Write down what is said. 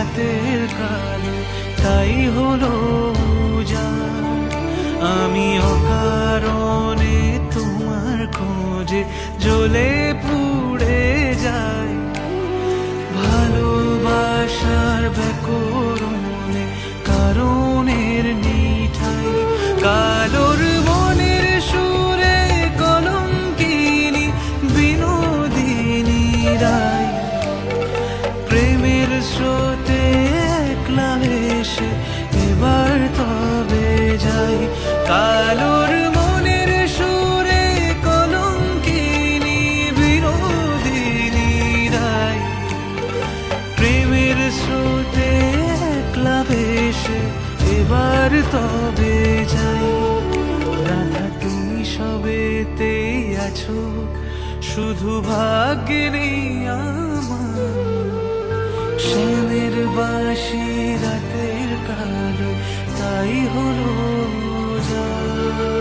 রাতের কালো তাই হলো উজাড়। আমি অকারণে তোমার খোঁজে জ্বলে পুড়ে যাই, ভালোবাসার ব্যাকরণে কারণের নিঠাই। কালোর মনের সুরে কলঙ্কিনী বিনোদিনী রায়, প্রেমের স্রোতে একলা ভেসে এবার তবে যাই। কালোর মনের সুরে কলঙ্কিনী বিনোদিনী রায়, প্রেমের স্রোতে একলা ভেসে এবার তবে যাই। রাধা তুমি সবেতে আছো, শুধু ভাগ্যে নেই আমার। শ্যামের বাঁশি রাতের কালো তাই হলো উজাড়।